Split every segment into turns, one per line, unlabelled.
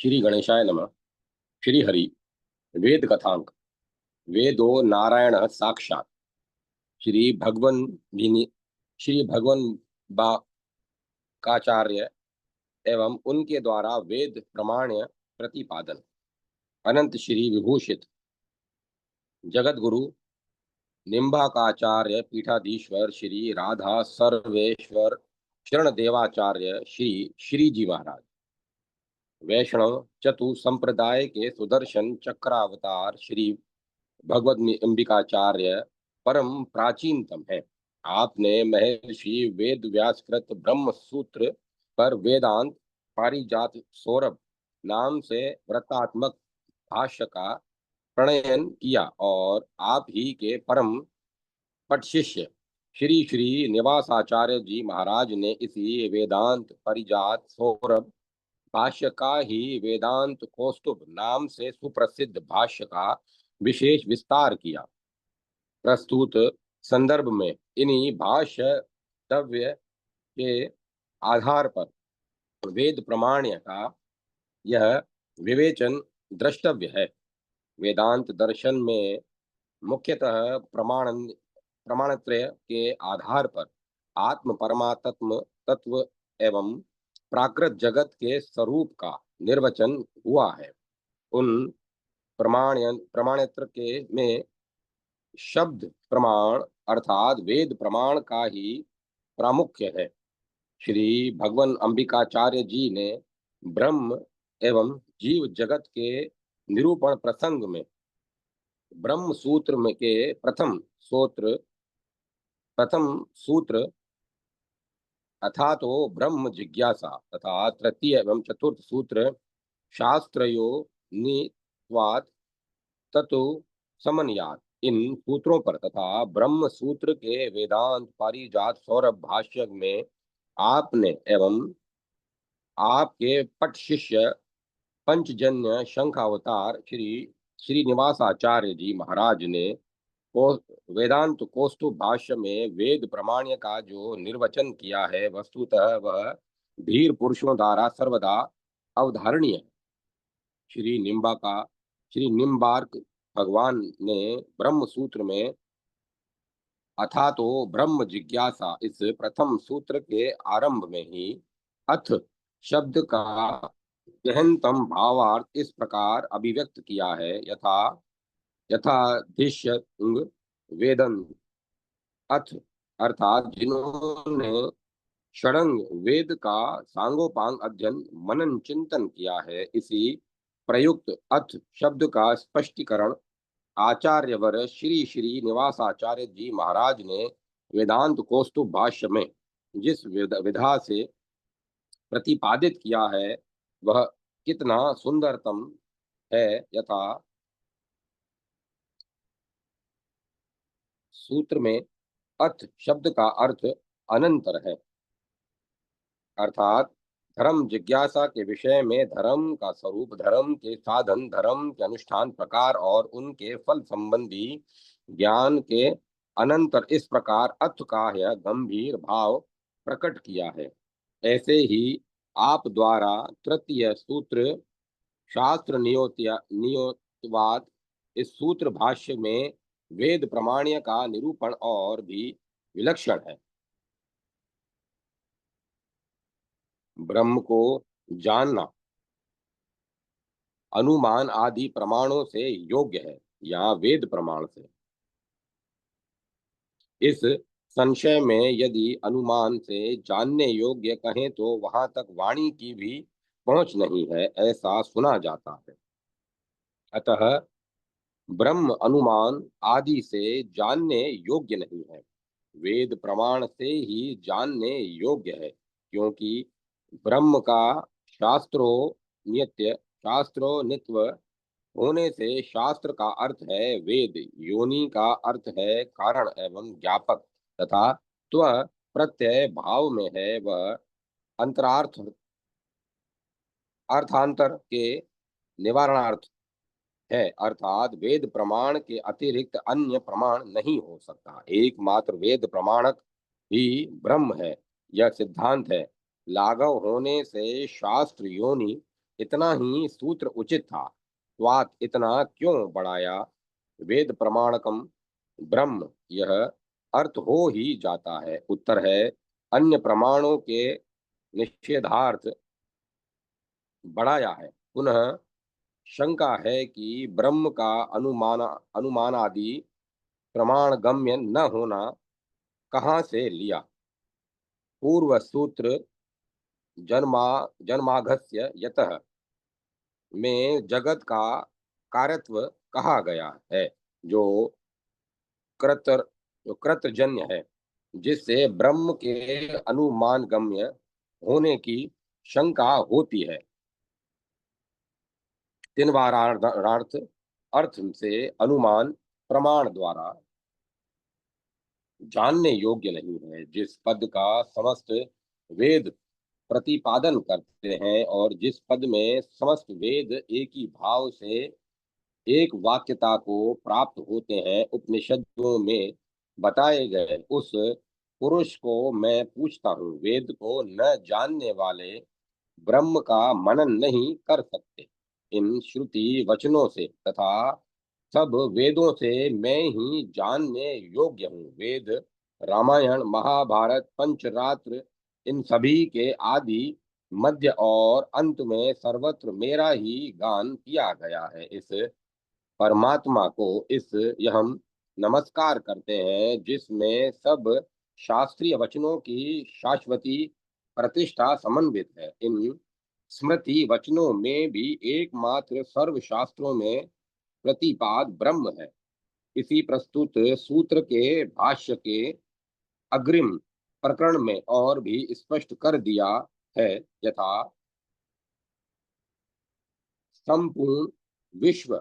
श्री गणेशाय नमः। श्री हरि। वेद कथांक। वेदो नारायण साक्षात्। श्री भगवन विनि श्री भगवन बाकाचार्य एवं उनके द्वारा वेद प्रमाण्य प्रतिपादन। अनंत श्री विभूषित जगत गुरु निम्बाकाचार्य पीठाधीश्वर श्री राधा सर्वेश्वर शरण देवाचार्य श्री श्री जी महाराज, वैष्णव चतु संप्रदाय के सुदर्शन चक्रावतार श्री भगवत अंबिकाचार्य परम प्राचीनतम है। आपने महर्षि वेद व्यासकृत ब्रह्म सूत्र पर वेदांत पारिजात सौरभ नाम से व्रतात्मक भाष्य का प्रणयन किया और आप ही के परम पट शिष्य श्री श्री निवासाचार्य जी महाराज ने इसी वेदांत परिजात सौरभ भाष्य का ही वेदांत कौस्तुभ नाम से सुप्रसिद्ध भाष्य का विशेष विस्तार किया। प्रस्तुत संदर्भ में इन्हीं भाष्य द्रव्य के आधार पर वेद प्रमाण्य का यह विवेचन द्रष्टव्य है। वेदांत दर्शन में मुख्यतः प्रमाणत्रय के आधार पर आत्म परमात्म तत्व एवं प्राकृत जगत के स्वरूप का निर्वचन हुआ है। उन प्रमाणत्र के में शब्द प्रमाण अर्थात वेद प्रमाण का ही प्रामुख्य है। श्री भगवान अंबिकाचार्य जी ने ब्रह्म एवं जीव जगत के निरूपण प्रसंग में ब्रह्म सूत्र में के प्रथम सूत्र अथा तो ब्रह्म जिज्ञासा तथा तृतीय एवं चतुर्थ सूत्र शास्त्रयो निवात ततो समन्यात, इन सूत्रों पर तथा ब्रह्म सूत्र के वेदांत पारिजात सौरभ भाष्य में आपने एवं आपके पट शिष्य पंचजन्य शंखावतार श्री श्रीनिवासाचार्य जी महाराज ने को वेदांत कौस्तुभ भाष्य में वेद प्रमाण्य का जो निर्वचन किया है, वस्तुतः वह धीर पुरुषों द्वारा सर्वदा अवधारणीय है। श्री निम्बार्क भगवान ने ब्रह्म सूत्र में अथा तो ब्रह्म जिज्ञासा इस प्रथम सूत्र के आरंभ में ही अथ शब्द का गहनतम भावार्थ इस प्रकार अभिव्यक्त किया है, यथा यथाधिश्य वेदन अथ, अर्थात जिन्होंने षडंग वेद का सांगोपांग अध्ययन मनन चिंतन किया है, इसी प्रयुक्त अथ शब्द का स्पष्टीकरण आचार्यवर श्री श्री निवासाचार्य जी महाराज ने वेदांत कौस्तुभ भाष्य में जिस विधा से प्रतिपादित किया है वह कितना सुंदरतम है। यथा सूत्र में अथ शब्द का अर्थ अनंतर है, अर्थात धर्म जिज्ञासा के विषय में धर्म का स्वरूप, धर्म के साधन, धर्म के अनुष्ठान प्रकार और उनके फल संबंधी ज्ञान के अनंतर इस प्रकार अर्थ का यह गंभीर भाव प्रकट किया है। ऐसे ही आप द्वारा तृतीय सूत्र शास्त्र नियोतवाद इस सूत्र भाष्य में वेद प्रमाण्य का निरूपण और भी विलक्षण है। ब्रह्म को जानना अनुमान आदि प्रमाणों से योग्य है या वेद प्रमाण से। इस संशय में यदि अनुमान से जानने योग्य कहें तो वहां तक वाणी की भी पहुंच नहीं है, ऐसा सुना जाता है। अतः ब्रह्म अनुमान आदि से जानने योग्य नहीं है, वेद प्रमाण से ही जानने योग्य है, क्योंकि ब्रह्म का शास्त्रो नित्व होने से शास्त्र का अर्थ है वेद, योनि का अर्थ है कारण एवं ज्ञापक, तथा त्व प्रत्यय भाव में है वह अंतरार्थ अर्थांतर के निवारणार्थ है, अर्थात वेद प्रमाण के अतिरिक्त अन्य प्रमाण नहीं हो सकता। एकमात्र वेद प्रमाणक ही ब्रह्म है, यह सिद्धांत है। लाघव होने से शास्त्र योनि इतना ही सूत्र उचित था। स्वात इतना क्यों बढ़ाया? वेद प्रमाणकम ब्रह्म यह अर्थ हो ही जाता है। उत्तर है, अन्य प्रमाणों के निषेधार्थ बढ़ाया है। पुनः शंका है कि ब्रह्म का अनुमान आदि प्रमाण गम्य न होना कहाँ से लिया? पूर्व सूत्र जन्मा जन्माघस्य यतः में जगत का कार्यत्व कहा गया है, जो कृत जो कृतजन्य है, जिससे ब्रह्म के अनुमान गम्य होने की शंका होती है। तीन बार अर्थ अर्थ से अनुमान प्रमाण द्वारा जानने योग्य नहीं है। जिस पद का समस्त वेद प्रतिपादन करते हैं और जिस पद में समस्त वेद एक ही भाव से एक वाक्यता को प्राप्त होते हैं, उपनिषदों में बताए गए उस पुरुष को मैं पूछता हूँ। वेद को न जानने वाले ब्रह्म का मनन नहीं कर सकते। इन श्रुति वचनों से तथा सब वेदों से मैं ही जानने योग्य हूँ। वेद, रामायण, महाभारत, पंचरात्र, इन सभी के आदि, मध्य और अंत में सर्वत्र मेरा ही गान किया गया है। इस परमात्मा को इस यह हम नमस्कार करते हैं, जिसमें सब शास्त्रीय वचनों की शाश्वती प्रतिष्ठा समन्वित है। इन स्मृति वचनों में भी एकमात्र सर्व शास्त्रों में प्रतिपाद ब्रह्म है। इसी प्रस्तुत सूत्र के भाष्य के अग्रिम प्रकरण में और भी स्पष्ट कर दिया है। यथा संपूर्ण विश्व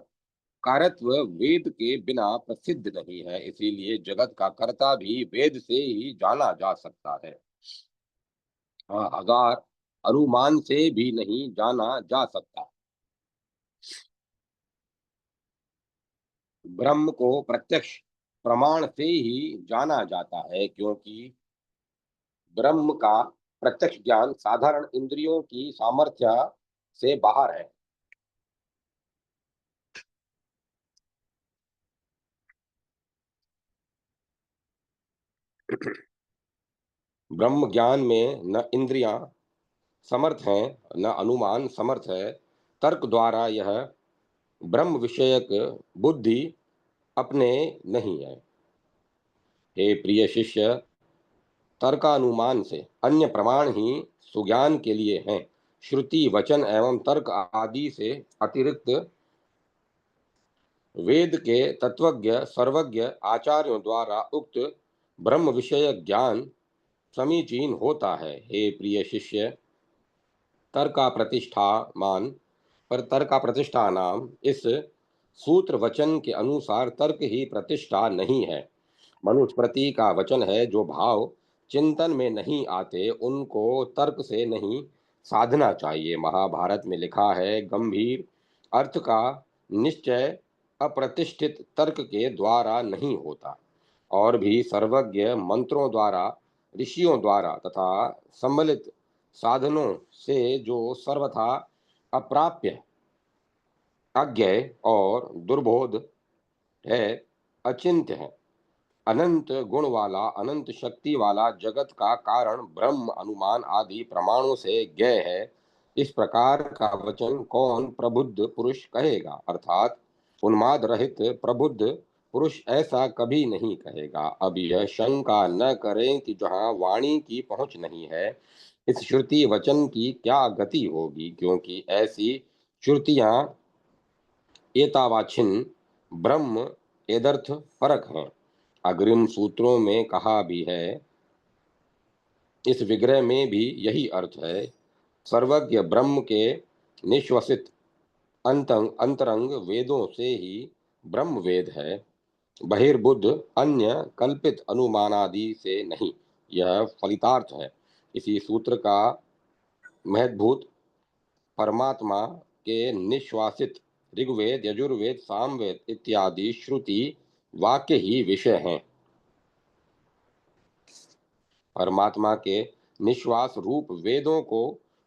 कारत्व वेद के बिना प्रसिद्ध नहीं है, इसीलिए जगत का कर्ता भी वेद से ही जाना जा सकता है। हाँ, हजार अनुमान से भी नहीं जाना जा सकता। ब्रह्म को प्रत्यक्ष प्रमाण से ही जाना जाता है, क्योंकि ब्रह्म का प्रत्यक्ष ज्ञान साधारण इंद्रियों की सामर्थ्य से बाहर है। ब्रह्म ज्ञान में न इंद्रियां समर्थ हैं, न अनुमान समर्थ है। तर्क द्वारा यह ब्रह्म विषयक बुद्धि अपने नहीं है। हे प्रिय शिष्य, तर्कानुमान से अन्य प्रमाण ही सुज्ञान के लिए हैं। श्रुति वचन एवं तर्क आदि से अतिरिक्त वेद के तत्वज्ञ सर्वज्ञ आचार्यों द्वारा उक्त ब्रह्म विषय ज्ञान समीचीन होता है। हे प्रिय शिष्य, तर्का प्रतिष्ठा मान पर तर्का प्रतिष्ठा नाम इस सूत्र वचन के अनुसार तर्क ही प्रतिष्ठा नहीं है। मनुस्मृति का वचन है, जो भाव चिंतन में नहीं आते उनको तर्क से नहीं साधना चाहिए। महाभारत में लिखा है, गंभीर अर्थ का निश्चय अप्रतिष्ठित तर्क के द्वारा नहीं होता। और भी सर्वज्ञ मंत्रों द्वारा, ऋषियों द्वारा तथा सम्मिलित साधनों से जो सर्वथा अप्राप्य, अज्ञेय और दुर्बोध है, अचिंत्य है, अनंत गुण वाला, अनंत शक्ति वाला, जगत का कारण ब्रह्म अनुमान आदि प्रमाणों से ज्ञेय है, इस प्रकार का वचन कौन प्रबुद्ध पुरुष कहेगा? अर्थात उन्माद रहित प्रबुद्ध पुरुष ऐसा कभी नहीं कहेगा। अब यह शंका न करें कि जहाँ वाणी की पहुंच नहीं है, इस श्रुति वचन की क्या गति होगी, क्योंकि ऐसी श्रुतियां एतावाछिन ब्रह्म एदर्थ परक हैं। अग्रिम सूत्रों में कहा भी है, इस विग्रह में भी यही अर्थ है। सर्वज्ञ ब्रह्म के निश्वसित अंतरंग वेदों से ही ब्रह्म वेद है, बहिर्बुद्ध अन्य कल्पित अनुमानादि से नहीं। यह फलितार्थ है। इसी सूत्र का महद्भूत परमात्मा के निश्वासित ऋग्वेद, यजुर्वेद, सामवेद इत्यादि श्रुति वाक्य ही विषय हैं। परमात्मा के निश्वास रूप वेदों को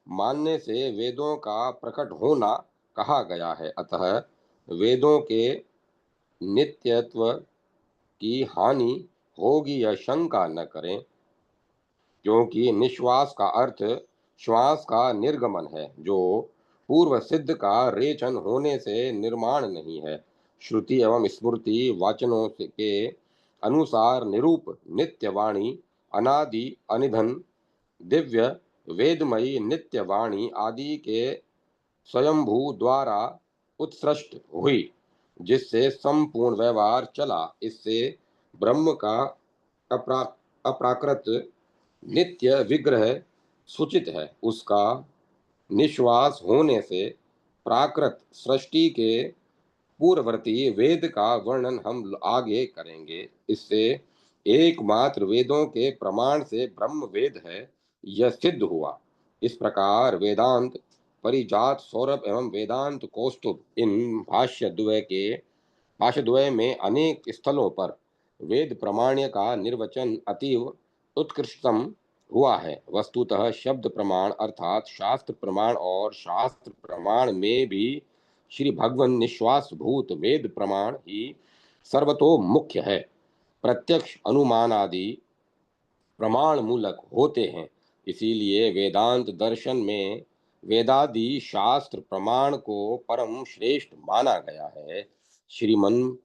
मानने से वेदों का प्रकट होना कहा गया है। अतः वेदों के नित्यत्व की हानि होगी यह शंका न करें, क्योंकि निश्वास का अर्थ श्वास का निर्गमन है, जो पूर्व सिद्ध का रेचन होने से निर्माण नहीं है। श्रुति एवं स्मृति वाचनों के अनुसार निरूप नित्यवाणी अनादि अनिधन दिव्य वेदमयी नित्यवाणी आदि के स्वयंभू द्वारा उत्सृष्ट हुई, जिससे संपूर्ण व्यवहार चला। इससे ब्रह्म का अपरा अप्राकृत नित्य विग्रह सूचित है। उसका निश्वास होने से प्राकृत सृष्टि के पूर्ववर्ती वेद का वर्णन हम आगे करेंगे। इससे एकमात्र वेदों के प्रमाण से ब्रह्म वेद है, यह सिद्ध हुआ। इस प्रकार वेदांत परिजात सौरभ एवं वेदांत कौस्तुभ इन भाष्यद्वय में अनेक स्थलों पर वेद प्रमाण्य का निर्वचन अतीव उत्कृष्टतम हुआ है। वस्तुतः शब्द प्रमाण अर्थात शास्त्र प्रमाण और शास्त्र प्रमाण में भी श्री भगवान निश्वास भूत वेद प्रमाण ही सर्वतो मुख्य है। प्रत्यक्ष अनुमान आदि प्रमाण मूलक होते हैं। इसीलिए वेदांत दर्शन में वेदादि शास्त्र प्रमाण को परम श्रेष्ठ माना गया है। श्रीमन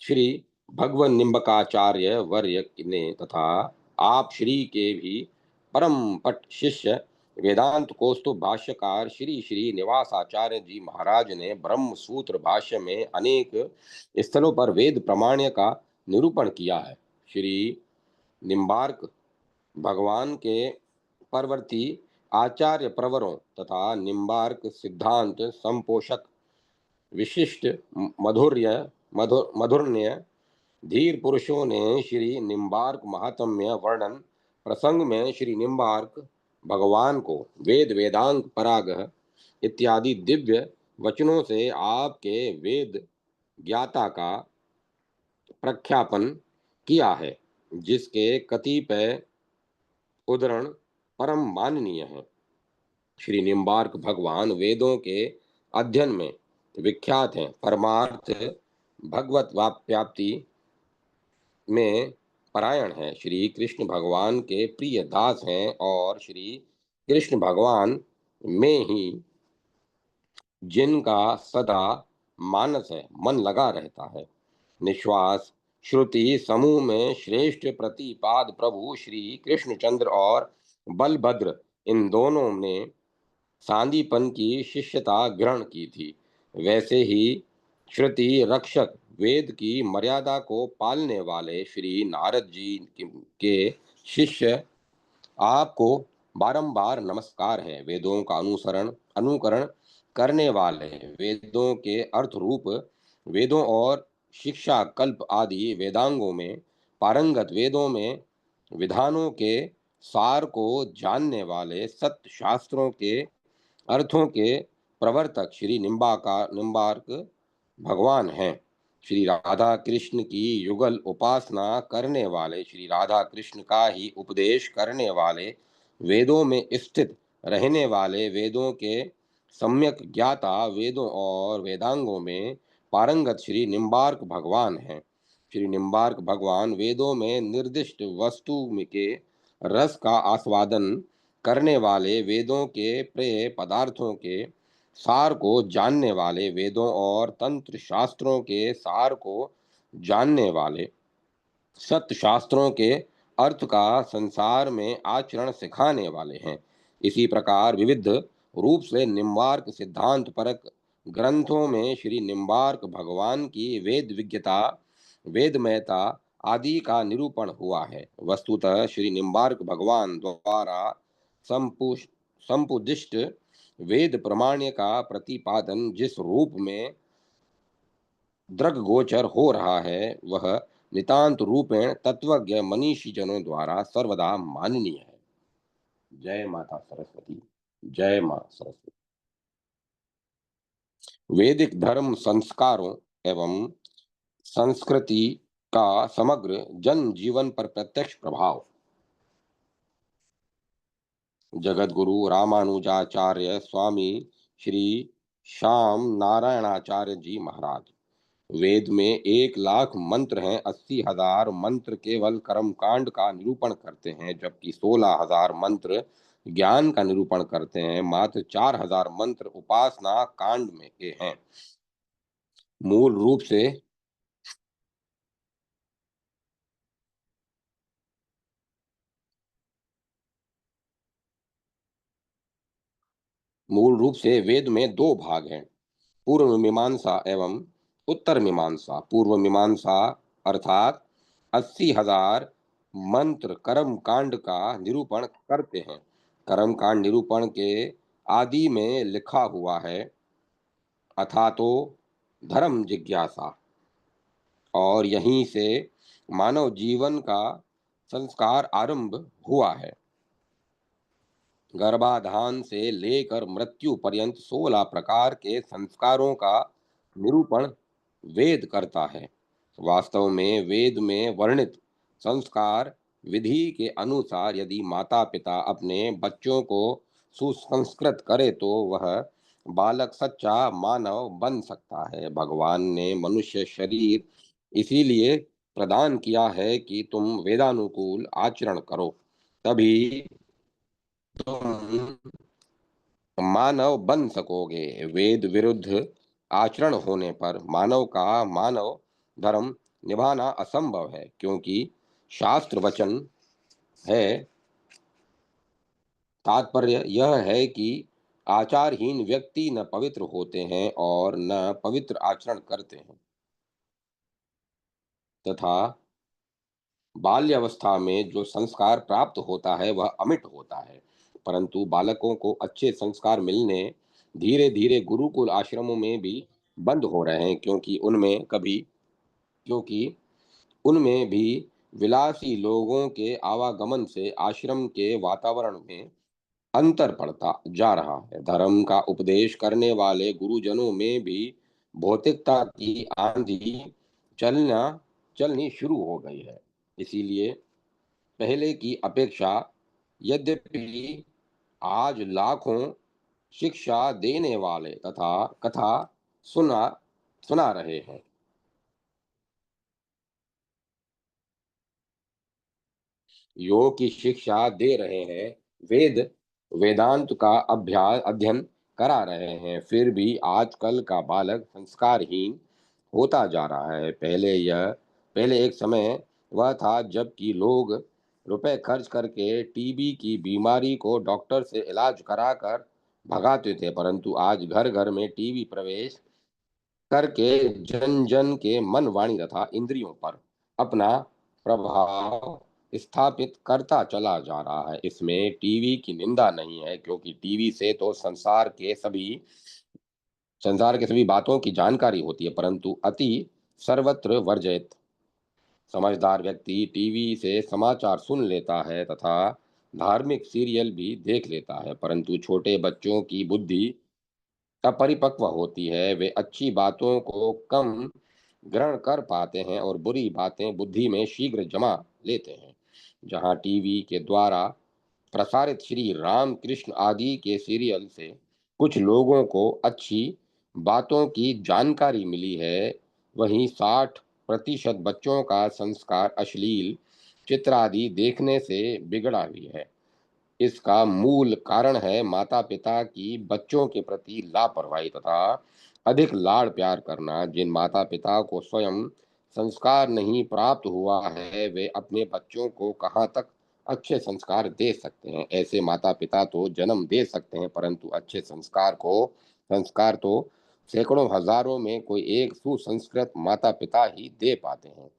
श्री भगवान निम्बकाचार्य वर्य ने तथा आप श्री के भी परम पट शिष्य वेदांत कौस्तुभ भाष्यकार श्री श्री निवासाचार्य जी महाराज ने ब्रह्म सूत्र भाष्य में अनेक स्थलों पर वेद प्रमाण्य का निरूपण किया है। श्री निम्बार्क भगवान के परवर्ती आचार्य प्रवरों तथा निम्बार्क सिद्धांत संपोषक विशिष्ट मधुर्य धीर पुरुषों ने श्री निम्बार्क महात्म्य वर्णन प्रसंग में श्री निम्बार्क भगवान को वेद वेदांग पराग इत्यादि दिव्य वचनों से आपके वेद ज्ञाता का प्रख्यापन किया है, जिसके कतिपय उद्धरण परम माननीय है। श्री निम्बार्क भगवान वेदों के अध्ययन में विख्यात हैं। परमार्थ भगवत व्याप्ति में परायण है। श्री कृष्ण भगवान के प्रिय दास हैं और श्री कृष्ण भगवान में ही जिनका सदा मानस है मन लगा रहता है। निश्वास श्रुति समूह में श्रेष्ठ प्रतिपाद प्रभु श्री कृष्णचंद्र और बलभद्र इन दोनों ने सांदीपन की शिष्यता ग्रहण की थी। वैसे ही श्रुति रक्षक वेद की मर्यादा को पालने वाले श्री नारद जी के शिष्य आपको बारंबार नमस्कार है। वेदों का अनुकरण करने वाले वेदों के अर्थ रूप वेदों और शिक्षा कल्प आदि वेदांगों में पारंगत वेदों में विधानों के सार को जानने वाले सत्य शास्त्रों के अर्थों के प्रवर्तक श्री निम्बार्क भगवान हैं। श्री राधा कृष्ण की युगल उपासना करने वाले श्री राधा कृष्ण का ही उपदेश करने वाले वेदों में स्थित रहने वाले वेदों के सम्यक ज्ञाता वेदों और वेदांगों में पारंगत श्री निम्बार्क भगवान हैं। श्री निम्बार्क भगवान वेदों में निर्दिष्ट वस्तु के रस का आस्वादन करने वाले वेदों के प्रेय पदार्थों के सार को जानने वाले वेदों और तंत्र शास्त्रों के सार को जानने वाले सत्य शास्त्रों के अर्थ का संसार में आचरण सिखाने वाले हैं। इसी प्रकार विविध रूप से निम्बार्क सिद्धांत परक ग्रंथों में श्री निम्बार्क भगवान की वेद विज्ञता वेदमयता आदि का निरूपण हुआ है। वस्तुतः श्री निम्बार्क भगवान द्वारा संपुदिष्ट वेद प्रमाण्य का प्रतिपादन जिस रूप में दृग्गोचर हो रहा है, वह नितांत रूपेण तत्वज्ञ मनीषी जनों द्वारा सर्वदा माननीय है। जय माता सरस्वती। जय मां सरस्वती। वैदिक धर्म संस्कारों एवं संस्कृति का समग्र जन जीवन पर प्रत्यक्ष प्रभाव। जगत गुरु रामानुजाचार्य स्वामी श्री श्याम नारायणाचार्य जी महाराज। वेद में 1 लाख मंत्र हैं, 80,000 मंत्र केवल कर्म कांड का निरूपण करते हैं, जबकि 16,000 मंत्र ज्ञान का निरूपण करते हैं। मात्र 4,000 मंत्र उपासना कांड में के हैं। मूल रूप से मूल रूप से वेद में 2 भाग हैं, पूर्व मीमांसा एवं उत्तर मीमांसा। पूर्व मीमांसा अर्थात 80,000 मंत्र कर्म कांड का निरूपण करते हैं। कर्म कांड निरूपण के आदि में लिखा हुआ है, अथा तो धर्म जिज्ञासा, और यहीं से मानव जीवन का संस्कार आरंभ हुआ है। गर्भाधान से लेकर मृत्यु पर्यंत 16 प्रकार के संस्कारों का निरूपण वेद करता है। वास्तव में वेद में वर्णित संस्कार विधि के अनुसार यदि माता पिता अपने बच्चों को सुसंस्कृत करे तो वह बालक सच्चा मानव बन सकता है। भगवान ने मनुष्य शरीर इसीलिए प्रदान किया है कि तुम वेदानुकूल आचरण करो, तभी तुम मानव बन सकोगे। वेद विरुद्ध आचरण होने पर मानव का मानव धर्म निभाना असंभव है, क्योंकि शास्त्र वचन है। तात्पर्य यह है कि आचारहीन व्यक्ति न पवित्र होते हैं और न पवित्र आचरण करते हैं, तथा बाल्यावस्था में जो संस्कार प्राप्त होता है वह अमिट होता है। परंतु बालकों को अच्छे संस्कार मिलने धीरे धीरे गुरुकुल आश्रमों में भी बंद हो रहे हैं, क्योंकि उनमें भी विलासी लोगों के आवागमन से आश्रम के वातावरण में अंतर पड़ता जा रहा है। धर्म का उपदेश करने वाले गुरुजनों में भी भौतिकता की आंधी चलना चलनी शुरू हो गई है। इसीलिए पहले की अपेक्षा यद्यपि आज लाखों शिक्षा देने वाले तथा कथा सुना सुना रहे हैं, योग की शिक्षा दे रहे हैं, वेद वेदांत का अभ्यास अध्ययन करा रहे हैं, फिर भी आजकल का बालक संस्कारहीन होता जा रहा है। पहले एक समय वह था जबकि लोग रुपए खर्च करके टीबी की बीमारी को डॉक्टर से इलाज कराकर भगाते थे, परंतु आज घर घर में टीबी प्रवेश करके जन जन के मन वाणी तथा इंद्रियों पर अपना प्रभाव स्थापित करता चला जा रहा है। इसमें टीवी की निंदा नहीं है, क्योंकि टीवी से तो संसार के सभी बातों की जानकारी होती है, परंतु अति सर्वत्र वर्जित। समझदार व्यक्ति टीवी से समाचार सुन लेता है तथा धार्मिक सीरियल भी देख लेता है, परंतु छोटे बच्चों की बुद्धि अपरिपक्व होती है। वे अच्छी बातों को कम ग्रहण कर पाते हैं और बुरी बातें बुद्धि में शीघ्र जमा लेते हैं। जहां टीवी के द्वारा प्रसारित श्री राम कृष्ण आदि के सीरियल से कुछ लोगों को अच्छी बातों की जानकारी मिली है, वहीं 60% बच्चों का संस्कार अश्लील चित्र आदि देखने से बिगड़ा भी है। इसका मूल कारण है माता पिता की बच्चों के प्रति लापरवाही तथा अधिक लाड़ प्यार करना। जिन माता पिता को स्वयं संस्कार नहीं प्राप्त हुआ है, वे अपने बच्चों को कहाँ तक अच्छे संस्कार दे सकते हैं। ऐसे माता पिता तो जन्म दे सकते हैं, परंतु अच्छे संस्कार तो सैकड़ों हजारों में कोई एक सुसंस्कृत माता पिता ही दे पाते हैं।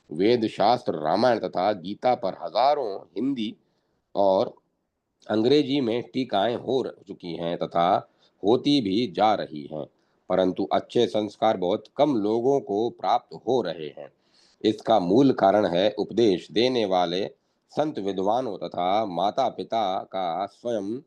वेद शास्त्र रामायण तथा गीता पर हजारों हिंदी और अंग्रेजी में टीकाएं हो चुकी हैं तथा होती भी जा रही हैं, परंतु अच्छे संस्कार बहुत कम लोगों को प्राप्त हो रहे हैं। इसका मूल कारण है उपदेश देने वाले संत विद्वानों तथा माता पिता का स्वयं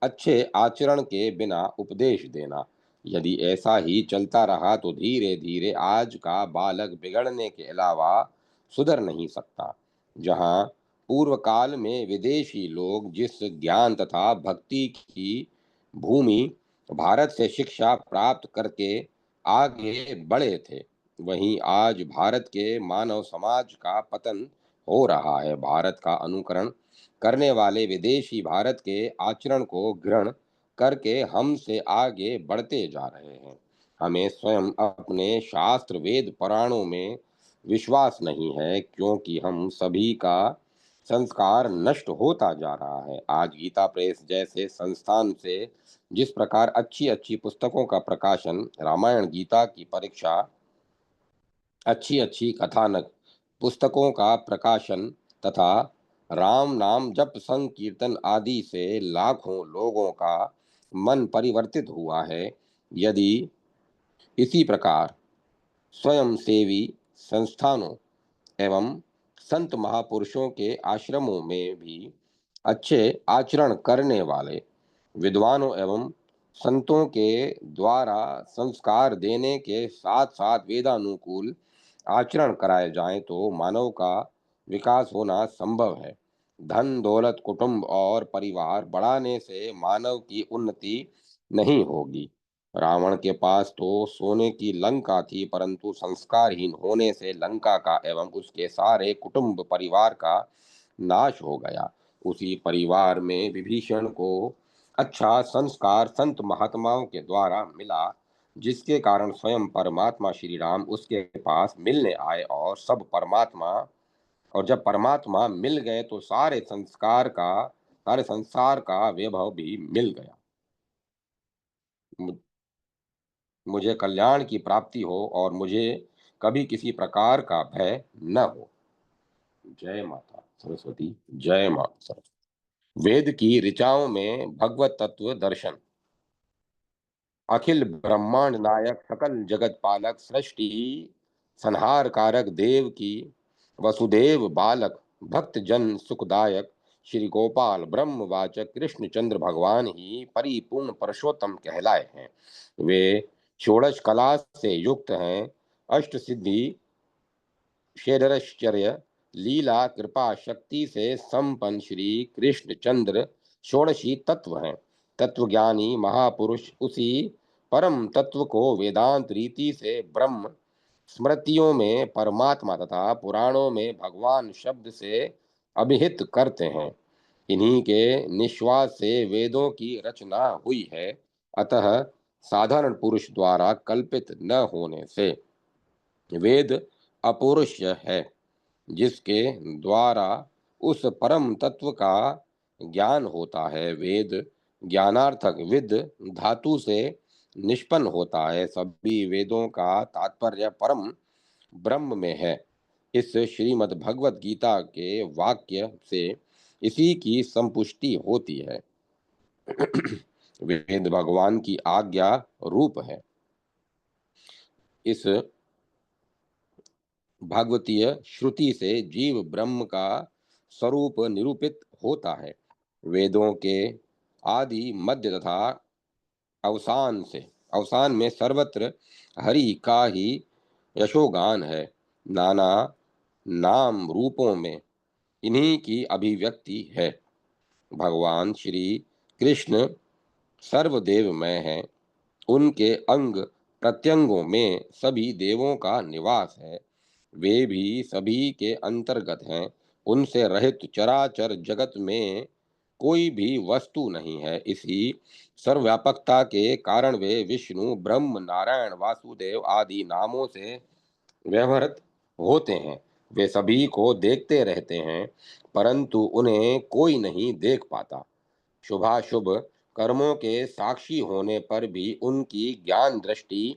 अच्छे आचरण के बिना उपदेश देना। यदि ऐसा ही चलता रहा तो धीरे धीरे आज का बालक बिगड़ने के अलावा सुधर नहीं सकता। जहाँ पूर्व काल में विदेशी लोग जिस ज्ञान तथा भक्ति की भूमि भारत से शिक्षा प्राप्त करके आगे बढ़े थे, वहीं आज भारत के मानव समाज का पतन हो रहा है। भारत का अनुकरण करने वाले विदेशी भारत के आचरण को ग्रहण करके हमसे आगे बढ़ते जा रहे हैं। हमें स्वयं अपने शास्त्र वेद पुराणों में विश्वास नहीं है, क्योंकि हम सभी का संस्कार नष्ट होता जा रहा है। आज गीता प्रेस जैसे संस्थान से जिस प्रकार अच्छी अच्छी पुस्तकों का प्रकाशन, रामायण गीता की परीक्षा, अच्छी अच्छी कथानक पुस्तकों का प्रकाशन तथा राम नाम जप संकीर्तन आदि से लाखों लोगों का मन परिवर्तित हुआ है, यदि इसी प्रकार स्वयंसेवी संस्थानों एवं संत महापुरुषों के आश्रमों में भी अच्छे आचरण करने वाले विद्वानों एवं संतों के द्वारा संस्कार देने के साथ साथ वेदानुकूल आचरण कराए जाएं तो मानव का विकास होना संभव है। धन दौलत कुटुंब और परिवार बढ़ाने से मानव की उन्नति नहीं होगी। रावण के पास तो सोने की लंका थी, परंतु संस्कारहीन होने से लंका का एवं उसके सारे कुटुंब परिवार का नाश हो गया। उसी परिवार में विभीषण को अच्छा संस्कार संत महात्माओं के द्वारा मिला, जिसके कारण स्वयं परमात्मा श्री राम उसके पास मिलने आए और सब परमात्मा, और जब परमात्मा मिल गए तो सारे संसार का वैभव भी मिल गया। मुझे कल्याण की प्राप्ति हो और मुझे कभी किसी प्रकार का भय न हो। जय माता सरस्वती। जय माता सरस्वती। वेद की ऋचाओं में भगवत तत्व दर्शन। अखिल ब्रह्मांड नायक सकल जगत पालक सृष्टि संहार कारक देव की वसुदेव बालक भक्त जन सुखदायक श्री गोपाल ब्रह्मवाचक कृष्णचंद्र भगवान ही परिपूर्ण पुरुषोत्तम कहलाए हैं। वे षोडश कला से युक्त हैं। अष्ट सिद्धि षेडरश्चर्य लीला कृपा शक्ति से संपन्न श्री कृष्णचंद्र षोडशी तत्व हैं। तत्वज्ञानी महापुरुष उसी परम तत्व को वेदांत रीति से ब्रह्म, स्मृतियों में परमात्मा तथा पुराणों में भगवान शब्द से अभिहित करते हैं। इन्हीं के निश्वास से वेदों की रचना हुई है, अतः साधारण पुरुष द्वारा कल्पित न होने से वेद अपौरुषेय है, जिसके द्वारा उस परम तत्व का ज्ञान होता है। वेद ज्ञानार्थक विद धातु से निष्पन्न होता है। सभी वेदों का तात्पर्य परम ब्रह्म में है। इस श्रीमद् भगवत गीता के वाक्य से इसी की संपुष्टि होती है। वेद भगवान की आज्ञा रूप है। इस भागवतीय श्रुति से जीव ब्रह्म का स्वरूप निरूपित होता है। वेदों के आदि मध्य तथा अवसान में सर्वत्र हरि का ही यशोगान है। नाना नाम रूपों में इन्हीं की अभिव्यक्ति है। भगवान श्री कृष्ण सर्वदेवमय हैं। उनके अंग प्रत्यंगों में सभी देवों का निवास है। वे भी सभी के अंतर्गत हैं। उनसे रहित चराचर जगत में कोई भी वस्तु नहीं है। इसी सर्वव्यापकता के कारण वे विष्णु ब्रह्म नारायण वासुदेव आदि नामों से व्यवहृत होते हैं। वे सभी को देखते रहते हैं, परंतु उन्हें कोई नहीं देख पाता। शुभाशुभ कर्मों के साक्षी होने पर भी उनकी ज्ञान दृष्टि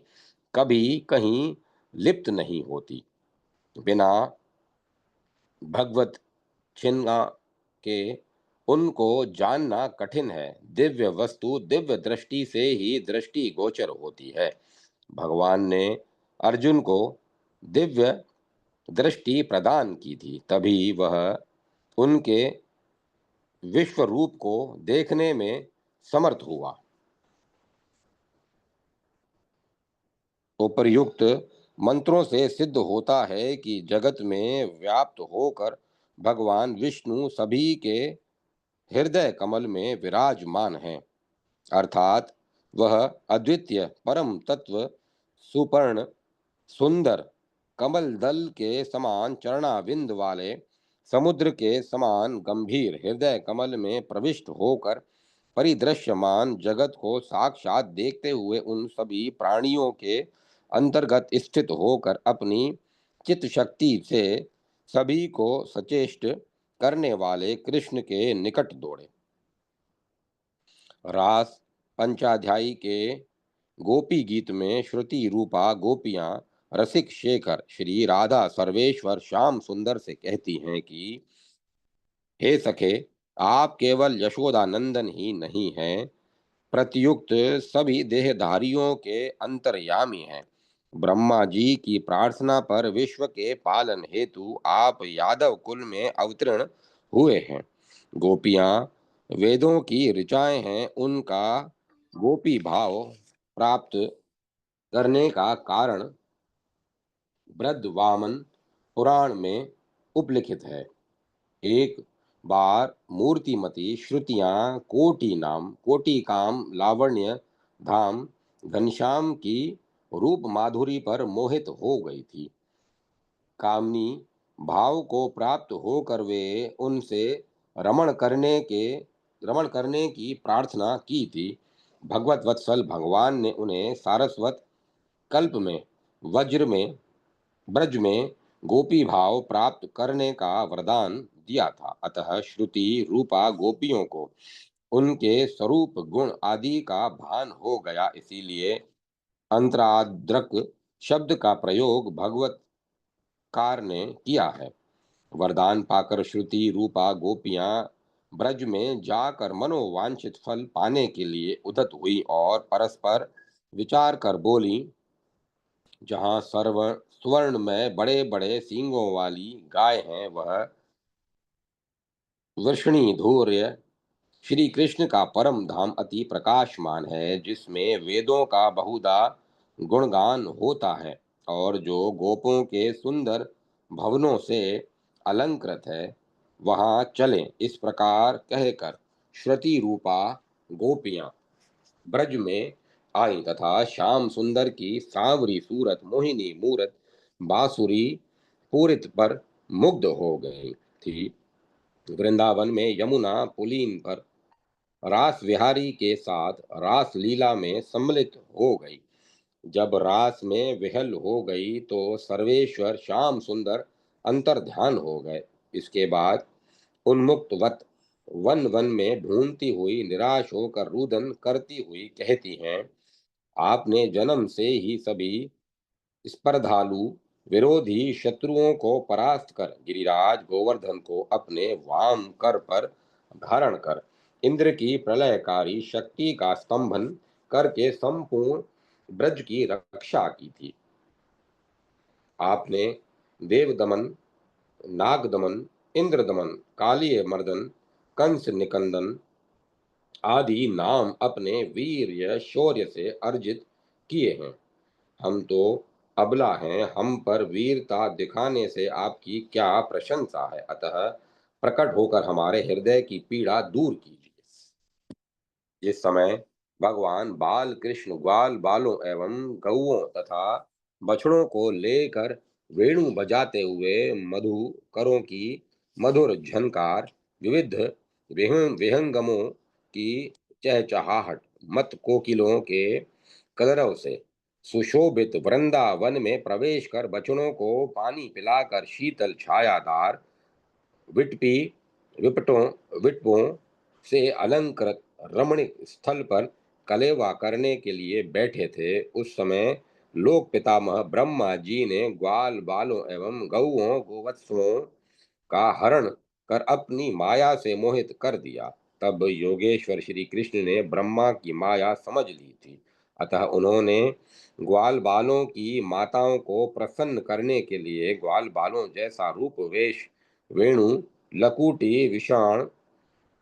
कभी कहीं लिप्त नहीं होती। बिना भगवत छिन्ना के उनको जानना कठिन है। दिव्य वस्तु दिव्य दृष्टि से ही दृष्टि गोचर होती है। भगवान ने अर्जुन को दिव्य दृष्टि प्रदान की थी, तभी वह उनके विश्व रूप को देखने में समर्थ हुआ। उपर्युक्त मंत्रों से सिद्ध होता है कि जगत में व्याप्त होकर भगवान विष्णु सभी के हृदय कमल में विराजमान हैं, अर्थात वह अद्वितीय परम तत्व सुपर्ण सुंदर कमल दल के समान चरणाविंद वाले समुद्र के समान गंभीर हृदय कमल में प्रविष्ट होकर परिदृश्यमान जगत को साक्षात देखते हुए उन सभी प्राणियों के अंतर्गत स्थित होकर अपनी चित्त शक्ति से सभी को सचेष्ट करने वाले कृष्ण के निकट दौड़े। रास पंचाध्यायी के गोपी गीत में श्रुति रूपा गोपियां रसिक शेखर श्री राधा सर्वेश्वर श्याम सुंदर से कहती हैं कि हे सखे, आप केवल यशोदानंदन ही नहीं हैं, प्रत्युक्त सभी देहधारियों के अंतर्यामी हैं। ब्रह्मा जी की प्रार्थना पर विश्व के पालन हेतु आप यादव कुल में अवतीर्ण हुए हैं। गोपियां वेदों की ऋचाएं हैं, उनका गोपी भाव प्राप्त करने का कारण बृहद वामन पुराण में उपलिखित है। एक बार मूर्तिमती श्रुतियां कोटि काम लावण्य धाम घनश्याम की रूप माधुरी पर मोहित हो गई थी। कामनी भाव को प्राप्त होकर वे उनसे रमण करने के रमण करने की प्रार्थना की थी। भगवत वत्सल भगवान ने उन्हें सारस्वत कल्प में वज्र में ब्रज में गोपी भाव प्राप्त करने का वरदान दिया था। अतः श्रुति रूपा गोपियों को उनके स्वरूप गुण आदि का भान हो गया, इसीलिए अंतराद्रक शब्द का प्रयोग भगवत कार ने किया है। वरदान पाकर श्रुति रूपा गोपियां ब्रज में जाकर मनोवांछित फल पाने के लिए उद्यत हुई और परस्पर विचार कर बोली, जहाँ स्वर्ण में बड़े बड़े सींगों वाली गाय है, वह वृषणी धैर्य श्री कृष्ण का परम धाम अति प्रकाशमान है, जिसमें वेदों का बहुधा गुणगान होता है और जो गोपों के सुंदर भवनों से अलंकृत है, वहां चलें। इस प्रकार कहकर श्रुति रूपा गोपियां ब्रज में आई तथा श्याम सुंदर की सांवरी सूरत मोहिनी मूरत बांसुरी पूरित पर मुग्ध हो गई थी। वृंदावन में यमुना पुलीन पर रास विहारी के साथ रास लीला में सम्मिलित हो गई। जब रास में विहल हो गई तो सर्वेश्वर श्याम सुंदर अंतर ध्यान हो गए। इसके बाद उन्मुक्त वत वन वन में ढूंढती हुई निराश होकर रुदन करती हुई कहती हैं, आपने जन्म से ही सभी स्पर्धालु विरोधी शत्रुओं को परास्त कर गिरिराज गोवर्धन को अपने वाम कर पर धारण कर इंद्र की प्रलयकारी शक्ति का स्तंभन करके संपूर्ण ब्रज की रक्षा की थी। आपने देव दमन, नाग दमन, इंद्र दमन, कालिय मर्दन, कंस निकंदन आदि नाम अपने वीर्य शौर्य से अर्जित किए हैं। हम तो अबला हैं, हम पर वीरता दिखाने से आपकी क्या प्रशंसा है। अतः प्रकट होकर हमारे हृदय की पीड़ा दूर कीजिए। इस समय भगवान बाल कृष्ण ग्वाल बालों एवं गौओं तथा बछड़ों को लेकर वेणु बजाते हुए मधुकरों की मधुर झनकार विविध विहंगमों की चहचहाहट मत कोकिलों के कलरव से सुशोभित वृंदावन में प्रवेश कर बछड़ों को पानी पिलाकर शीतल छायादार विटपी विपटों विटपों से अलंकृत रमणीक स्थल पर कलेवा करने के लिए बैठे थे, उस समय लोक पितामह ब्रह्मा जी ने ग्वाल बालों एवं गौओं गोवत्सों का हरण कर अपनी माया से मोहित कर दिया। तब योगेश्वर श्री कृष्ण ने ब्रह्मा की माया समझ ली थी, अतः उन्होंने ग्वाल बालों की माताओं को प्रसन्न करने के लिए ग्वाल बालों जैसा रूप वेश वेणु लकुटी विषाण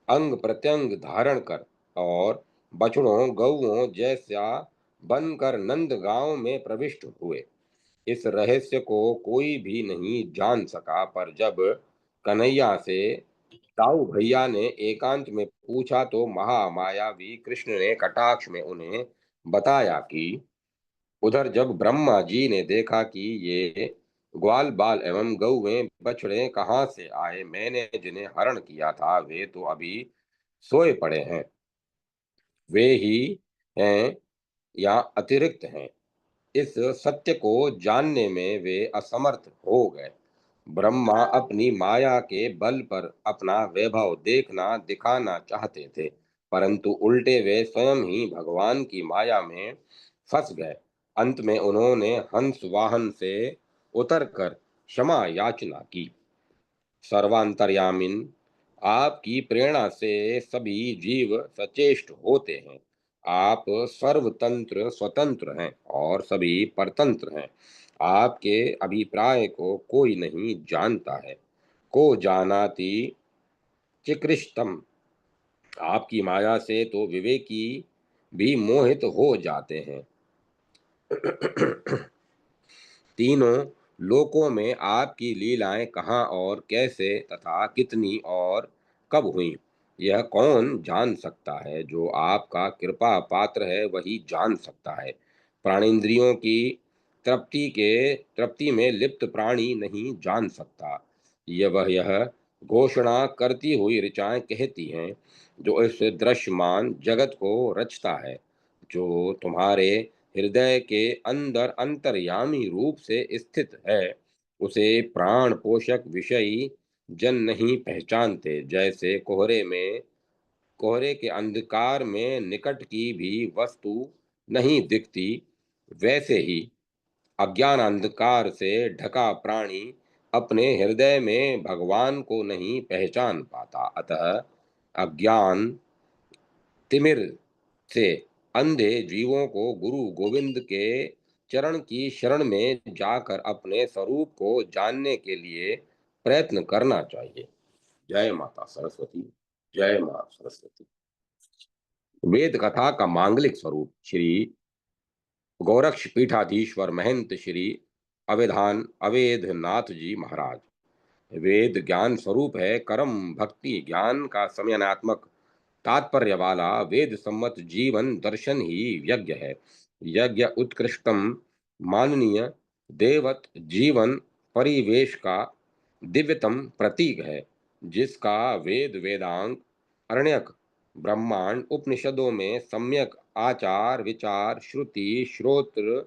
अंग प्रत्यंग धारण कर और बछड़ों गौओं जैसा बनकर नंद गांव में प्रविष्ट हुए। इस रहस्य को कोई भी नहीं जान सका, पर जब कन्हैया से ताऊ भैया ने एकांत में पूछा तो महामायावी कृष्ण ने कटाक्ष में उन्हें बताया कि उधर जब ब्रह्मा जी ने देखा कि ये ग्वाल बाल एवं गौवें बछड़े कहाँ से आए, मैंने जिन्हें हरण किया था वे तो अभी सोए पड़े हैं, वे ही हैं या अतिरिक्त हैं, इस सत्य को जानने में वे असमर्थ हो गए। ब्रह्मा अपनी माया के बल पर अपना वैभव देखना दिखाना चाहते थे, परंतु उल्टे वे स्वयं ही भगवान की माया में फंस गए। अंत में उन्होंने हंस वाहन से उतरकर क्षमा याचना की। सर्वांतर्यामिन, आपकी प्रेरणा से सभी जीव सचेष्ट होते हैं। आप सर्वतंत्र स्वतंत्र हैं और सभी परतंत्र हैं। आपके अभिप्राय को कोई नहीं जानता है। को जानाति चिकृष्टम, आपकी माया से तो विवेकी भी मोहित हो जाते हैं। तीनों लोकों में आपकी लीलाएं कहाँ और कैसे तथा कितनी और कब हुई, यह कौन जान सकता है? जो आपका कृपा पात्र है वही जान सकता है। प्राणेंद्रियों की तृप्ति में लिप्त प्राणी नहीं जान सकता। यह घोषणा करती हुई ऋचाएं कहती हैं, जो इस दृश्यमान जगत को रचता है, जो तुम्हारे हृदय के अंदर अंतर्यामी रूप से स्थित है, उसे प्राण पोषक विषयी जन नहीं पहचानते। जैसे कोहरे के अंधकार में निकट की भी वस्तु नहीं दिखती, वैसे ही अज्ञान अंधकार से ढका प्राणी अपने हृदय में भगवान को नहीं पहचान पाता। अतः अज्ञान तिमिर से अंधे जीवों को गुरु गोविंद के चरण की शरण में जाकर अपने स्वरूप को जानने के लिए प्रयत्न करना चाहिए। जय माता सरस्वती। जय मां सरस्वती। वेद कथा का मांगलिक स्वरूप। श्री गोरक्ष पीठाधीश्वर महंत श्री अवेधनाथ जी महाराज। वेद ज्ञान स्वरूप है। कर्म भक्ति ज्ञान का समन्वयात्मक तात्पर्य वाला वेद सम्मत जीवन दर्शन ही यज्ञ है। यज्ञ उत्कृष्टम माननीय देवत जीवन परिवेश का दिव्यतम प्रतीक है, जिसका वेद वेदांग अरण्यक ब्रह्मांड उपनिषदों में सम्यक आचार विचार श्रुति श्रोत्र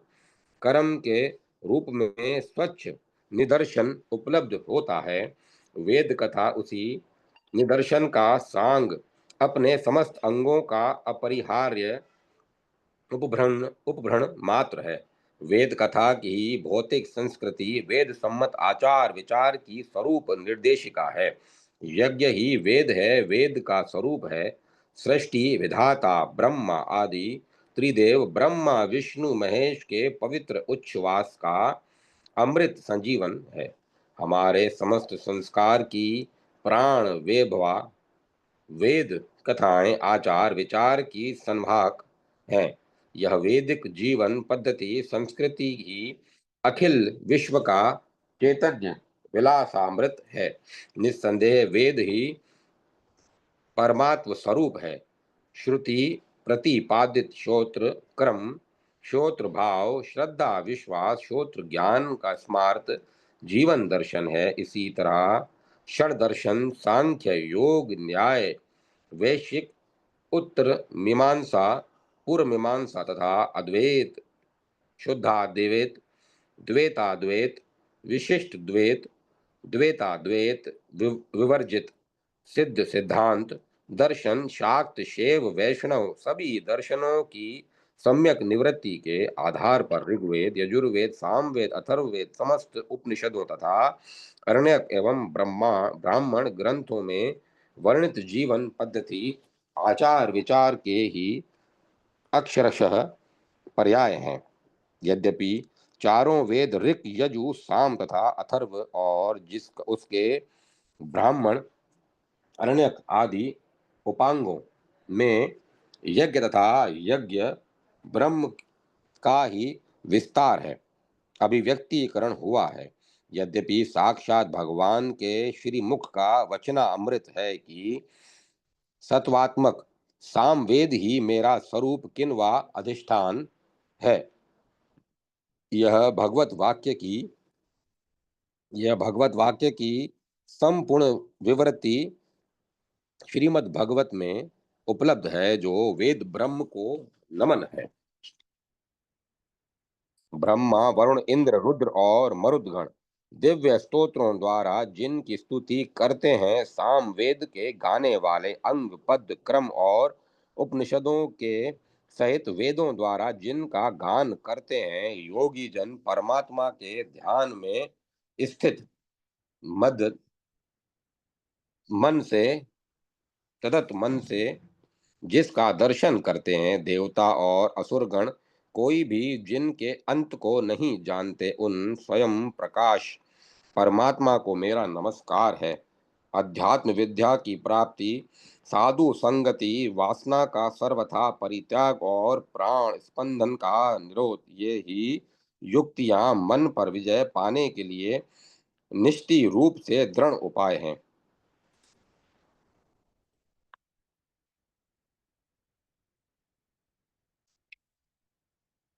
कर्म के रूप में स्वच्छ निदर्शन उपलब्ध होता है। वेद कथा उसी निदर्शन का सांग अपने समस्त अंगों का अपरिहार्य उपभ्रण मात्र है। वेद कथा की भौतिक संस्कृति वेद सम्मत आचार विचार की स्वरूप निर्देशिका है। यज्ञ ही वेद है, वेद का स्वरूप है। सृष्टि विधाता ब्रह्मा आदि त्रिदेव ब्रह्मा विष्णु महेश के पवित्र उच्छ्वास का अमृत संजीवन है। हमारे समस्त संस्कार की प्राण वेभवा वेद कथाएं आचार विचार की संभाग हैं। यह वैदिक जीवन पद्धति संस्कृति ही अखिल विश्व का चैतन्य विलासामृत है। निस्संदेह वेद ही परमात्म स्वरूप है। श्रुति प्रतिपादित श्रोत्र क्रम, श्रोत्र भाव, श्रद्धा विश्वास, श्रोत्र ज्ञान का स्मार्त जीवन दर्शन है। इसी तरह षड दर्शन सांख्य योग न्याय वैश्विक उत्तर मीमांसा पूर्व मीमांसा तथा अद्वैत शुद्धाद्वैत द्वैताद्वैत विशिष्ट द्वैत द्वैताद्वैत विवर्जित सिद्ध सिद्धांत दर्शन शाक्त शैव वैष्णव सभी दर्शनों की सम्यक निवृत्ति के आधार पर ऋग्वेद यजुर्वेद सामवेद अथर्ववेद समस्त उपनिषदों तथा अरण्यक एवं ब्राह्मण ग्रंथों में वर्णित जीवन पद्धति आचार विचार के ही अक्षरशः पर्याय हैं। यद्यपि चारों वेद ऋक यजु साम तथा अथर्व और जिस उसके ब्राह्मण अरण्यक आदि उपांगों में यज्ञ तथा यज्ञ ब्रह्म का ही विस्तार है, अभिव्यक्तिकरण हुआ है। यद्यपि साक्षात भगवान के श्री मुख का वचना अमृत है कि सत्वात्मक सामवेद ही मेरा स्वरूप किन्वा अधिष्ठान है। यह भगवत वाक्य की यह भगवत वाक्य की संपूर्ण विवृत्ति श्रीमद् भगवत में उपलब्ध है, जो वेद ब्रह्म को नमन है। ब्रह्मा, वरुण, इंद्र, रुद्र और मरुदगण दिव्य स्तोत्रों द्वारा जिनकी स्तुति करते हैं, सामवेद के गाने वाले अंग, पद, क्रम और उपनिषदों के सहित वेदों द्वारा जिनका गान करते हैं, योगी जन परमात्मा के ध्यान में स्थित मद मन से तदत मन से जिसका दर्शन करते हैं, देवता और असुरगण कोई भी जिनके अंत को नहीं जानते, उन स्वयं प्रकाश परमात्मा को मेरा नमस्कार है। अध्यात्म विद्या की प्राप्ति, साधु संगति, वासना का सर्वथा परित्याग और प्राण स्पंदन का निरोध, ये ही युक्तियां मन पर विजय पाने के लिए निष्ठि रूप से दृढ़ उपाय हैं।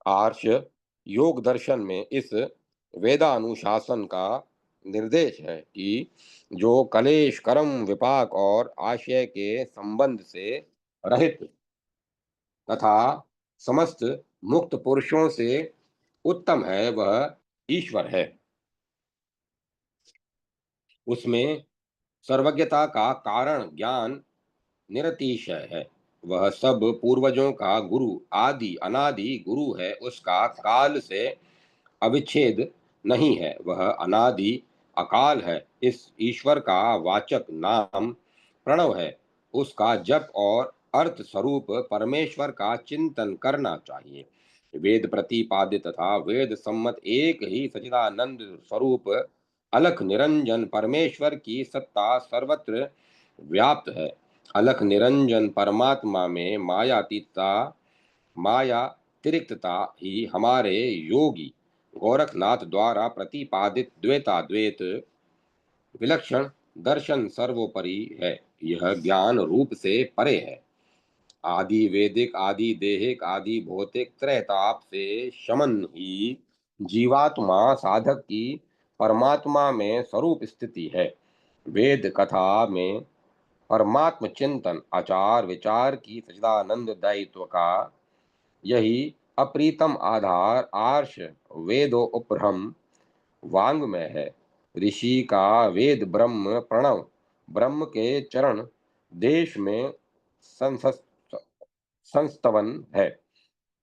आर्ष योग दर्शन में इस वेदानुशासन का निर्देश है कि जो कलेश, कर्म, विपाक और आशय के संबंध से रहित तथा समस्त मुक्त पुरुषों से उत्तम है, वह ईश्वर है। उसमें सर्वज्ञता का कारण ज्ञान निरतिशय है। वह सब पूर्वजों का गुरु, आदि अनादि गुरु है। उसका काल से अविच्छेद नहीं है, वह अनादि अकाल है। इस ईश्वर का वाचक नाम प्रणव है। उसका जप और अर्थ स्वरूप परमेश्वर का चिंतन करना चाहिए। वेद प्रतिपादित तथा वेद सम्मत एक ही सच्चिदानंद स्वरूप अलख निरंजन परमेश्वर की सत्ता सर्वत्र व्याप्त है। अलख निरंजन परमात्मा में माया तिरिक्तता ही हमारे योगी गोरखनाथ द्वारा प्रतिपादित द्वैताद्वैत विलक्षण दर्शन सर्वोपरि है। यह ज्ञान रूप से परे है। आदि वेदिक, आदि देहिक, आदि भौतिक त्रैताप से शमन ही जीवात्मा साधक की परमात्मा में स्वरूप स्थिति है। वेद कथा में परमात्म चिंतन, आचार विचार की सच्चिदानंद दायित्व का यही अप्रीतम आधार आर्ष वेदो उपरम वांग में है। ऋषि का वेद ब्रह्म प्रणव ब्रह्म के चरण देश में संसस- संस्तवन है।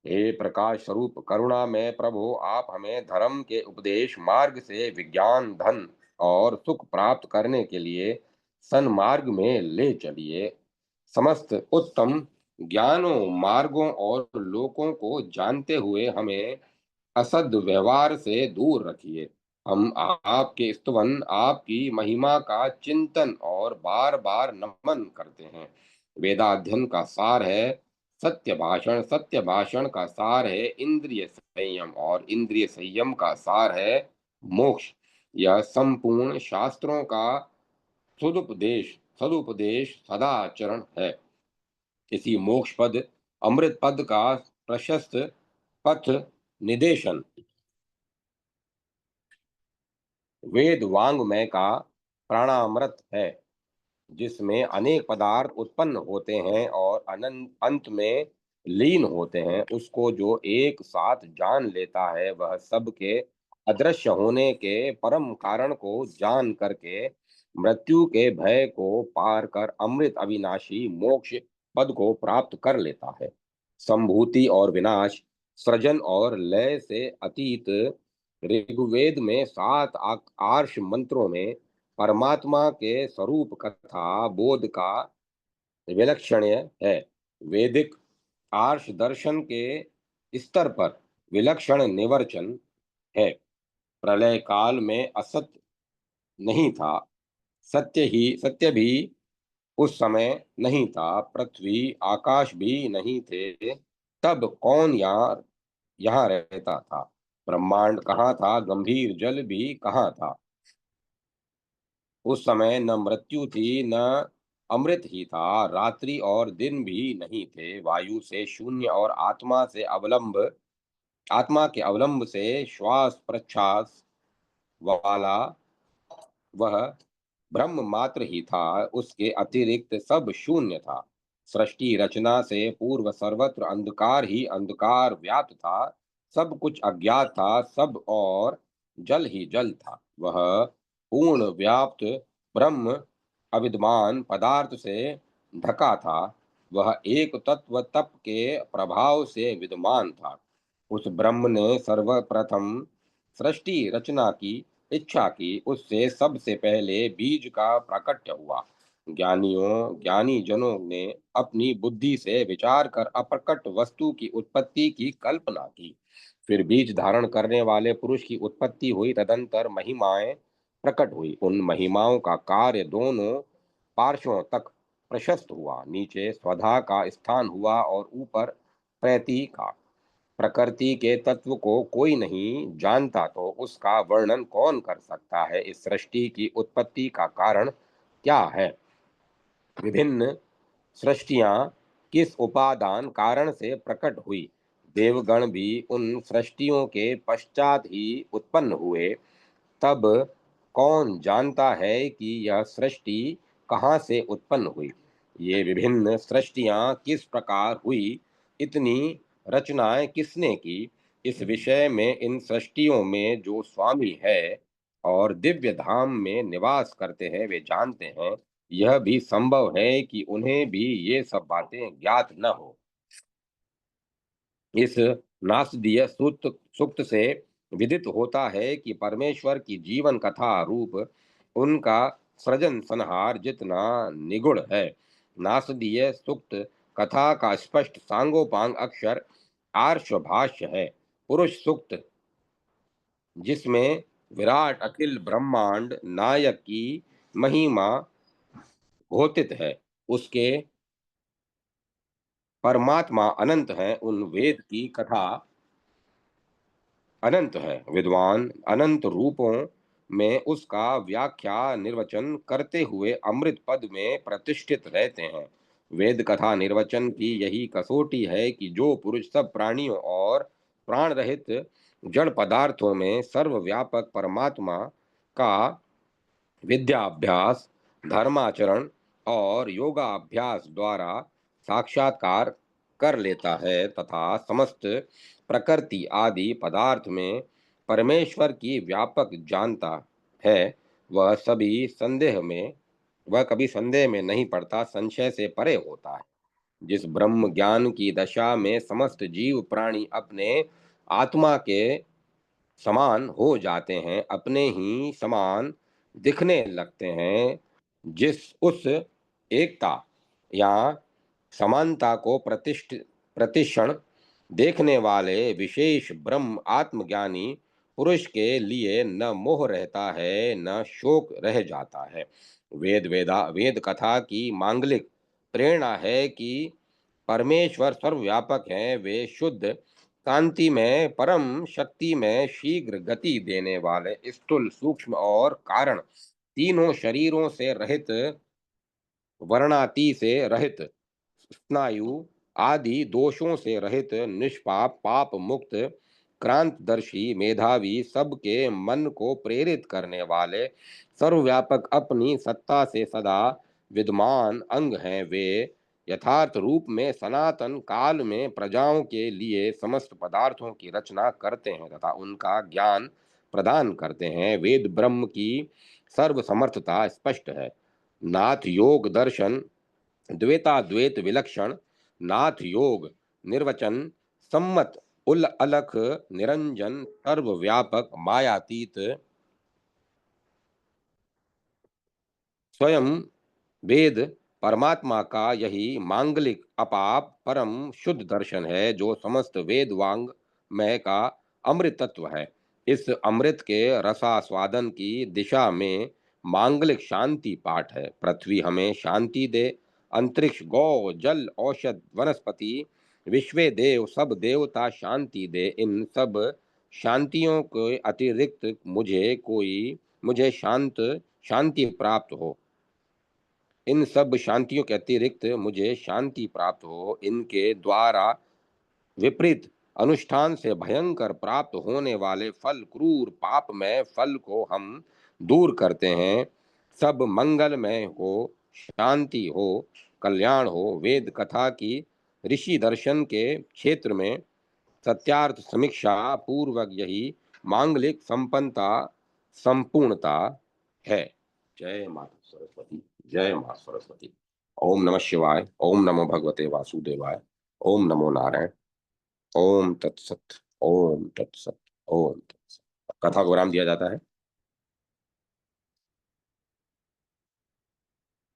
हे प्रकाश स्वरूप करुणा में प्रभु, आप हमें धर्म के उपदेश मार्ग से विज्ञान, धन और सुख प्राप्त करने के लिए सन्मार्ग में ले चलिए। समस्त उत्तम ज्ञानों, मार्गों और लोकों को जानते हुए हमें असद व्यवहार से दूर रखिए। हम आपके स्तवन, आपकी महिमा का चिंतन और बार बार नमन करते हैं। वेदाध्ययन का सार है सत्य भाषण, सत्य भाषण का सार है इंद्रिय संयम और इंद्रिय संयम का सार है मोक्ष। यह संपूर्ण शास्त्रों का सदुपदेश सदुपदेश सदाचरण है। इसी मोक्ष पद, अमृत पद का प्रशस्त पथ निदेशन वेद वांग्मय का प्राणामृत है, जिसमें अनेक पदार्थ उत्पन्न होते हैं और अनंत अंत में लीन होते हैं। उसको जो एक साथ जान लेता है, वह सबके अदृश्य होने के परम कारण को जान करके मृत्यु के भय को पार कर अमृत अविनाशी मोक्ष पद को प्राप्त कर लेता है। संभूति और विनाश, सृजन और लय से अतीत ऋग्वेद में सात आर्ष मंत्रों में परमात्मा के स्वरूप कथा बोध का विलक्षण्य है। वैदिक आर्ष दर्शन के स्तर पर विलक्षण निवर्चन है। प्रलय काल में असत नहीं था, सत्य भी उस समय नहीं था, पृथ्वी आकाश भी नहीं थे। तब कौन यहाँ यहाँ रहता था? ब्रह्मांड कहाँ था, गंभीर जल भी कहाँ था। उस समय न मृत्यु थी, न अमृत ही था, रात्रि और दिन भी नहीं थे। वायु से शून्य और आत्मा के अवलंब से श्वास प्रश्वास वाला वह ब्रह्म मात्र ही था, उसके अतिरिक्त सब शून्य था। सृष्टि रचना से पूर्व सर्वत्र अंधकार ही अंधकार व्याप्त था, सब कुछ अज्ञात था, सब और जल ही जल था। वह पूर्ण व्याप्त ब्रह्म अविद्यमान पदार्थ से ढका था। वह एक तत्व तप के प्रभाव से विद्यमान था। उस ब्रह्म ने सर्वप्रथम सृष्टि रचना की इच्छा की, उससे सबसे पहले बीज का प्राकट्य हुआ। ज्ञानी जनों ने अपनी बुद्धि से विचार कर अप्रकट वस्तु की उत्पत्ति की कल्पना की। फिर बीज धारण करने वाले पुरुष की उत्पत्ति हुई, तदंतर महिमाएं प्रकट हुई। उन महिमाओं का कार्य दोनों पार्श्वों तक प्रशस्त हुआ। नीचे स्वधा का स्थान हुआ और ऊपर प्रैति का। प्रकृति के तत्व को कोई नहीं जानता तो उसका वर्णन कौन कर सकता है। इस सृष्टि की उत्पत्ति का कारण क्या है। विभिन्न सृष्टियां किस उपादान कारण से प्रकट हुई। देवगण भी उन सृष्टियों के पश्चात ही उत्पन्न हुए। तब कौन जानता है कि यह सृष्टि कहाँ से उत्पन्न हुई। ये विभिन्न सृष्टियां किस प्रकार हुई, इतनी रचनाएं किसने की। इस विषय में इन सृष्टियों में जो स्वामी है और दिव्य धाम में निवास करते हैं वे जानते हैं। यह भी संभव है कि उन्हें भी ये सब बातें ज्ञात न हो। इस नासदीय सूक्त से विदित होता है कि परमेश्वर की जीवन कथा रूप उनका सृजन संहार जितना निगूढ़ है। नासदीय सूक्त कथा का स्पष्ट सांगोपांग अक्षर आर्ष भाष्य है। पुरुष सूक्त जिसमें विराट अखिल ब्रह्मांड नायक की महिमा घोषित है, उसके परमात्मा अनंत है। उन वेद की कथा अनंत है, विद्वान अनंत रूपों में उसका व्याख्या निर्वचन करते हुए अमृत पद में प्रतिष्ठित रहते हैं। वेद कथा निर्वचन की यही कसौटी है कि जो पुरुष सब प्राणियों और प्राण रहित जड़ पदार्थों में सर्वव्यापक परमात्मा का विद्याभ्यास, धर्माचरण और योगाभ्यास द्वारा साक्षात्कार कर लेता है तथा समस्त प्रकृति आदि पदार्थ में परमेश्वर की व्यापक जानता है, वह कभी संदेह में नहीं पड़ता, संशय से परे होता है। जिस ब्रह्म ज्ञान की दशा में समस्त जीव प्राणी अपने आत्मा के समान हो जाते हैं, अपने ही समान दिखने लगते हैं, जिस उस एकता या समानता को प्रतिक्षण देखने वाले विशेष ब्रह्म आत्मज्ञानी पुरुष के लिए न मोह रहता है न शोक रह जाता है। वेद कथा की मांगलिक प्रेरणा है कि परमेश्वर सर्वव्यापक हैं। वे शुद्ध कांति में परम शक्ति में शीघ्र गति देने वाले स्थूल सूक्ष्म और कारण तीनों शरीरों से रहित, वर्णाति से रहित, स्नायु आदि दोषों से रहित, निष्पाप पाप मुक्त, क्रांतदर्शी मेधावी, सबके मन को प्रेरित करने वाले सर्वव्यापक अपनी सत्ता से सदा विद्यमान अंग हैं। वे यथार्थ रूप में सनातन काल में प्रजाओं के लिए समस्त पदार्थों की रचना करते हैं तथा उनका ज्ञान प्रदान करते हैं। वेद ब्रह्म की सर्वसमर्थता स्पष्ट है। नाथ योग दर्शन द्वैताद्वैत विलक्षण, नाथ योग निर्वचन सम्मत, उल अलख निरंजन सर्वव्यापक मायातीत स्वयं वेद परमात्मा का यही मांगलिक अपाप परम शुद्ध दर्शन है जो समस्त वेद वांग मय का अमृत तत्व है। इस अमृत के रसास्वादन की दिशा में मांगलिक शांति पाठ है। पृथ्वी हमें शांति दे, अंतरिक्ष गौ जल औषध वनस्पति विश्वे देव सब देवता शांति दे। इन सब शांतियों के अतिरिक्त मुझे शांति प्राप्त हो। इन सब शांतियों के अतिरिक्त मुझे शांति प्राप्त हो। इनके द्वारा विपरीत अनुष्ठान से भयंकर प्राप्त होने वाले फल, क्रूर पापमय फल को हम दूर करते हैं। सब मंगलमय हो, शांति हो, कल्याण हो। वेद कथा की ऋषि दर्शन के क्षेत्र में सत्यार्थ समीक्षा पूर्वक यही मांगलिक संपन्नता संपूर्णता है। जय माता सरस्वती, जय माता सरस्वती। ओम नमः शिवाय, ओम नमो भगवते वासुदेवाय, ओम नमो नारायण, ओम तत्सत, ओम तत्सत, ओम तत्सत। कथा को विराम दिया जाता है।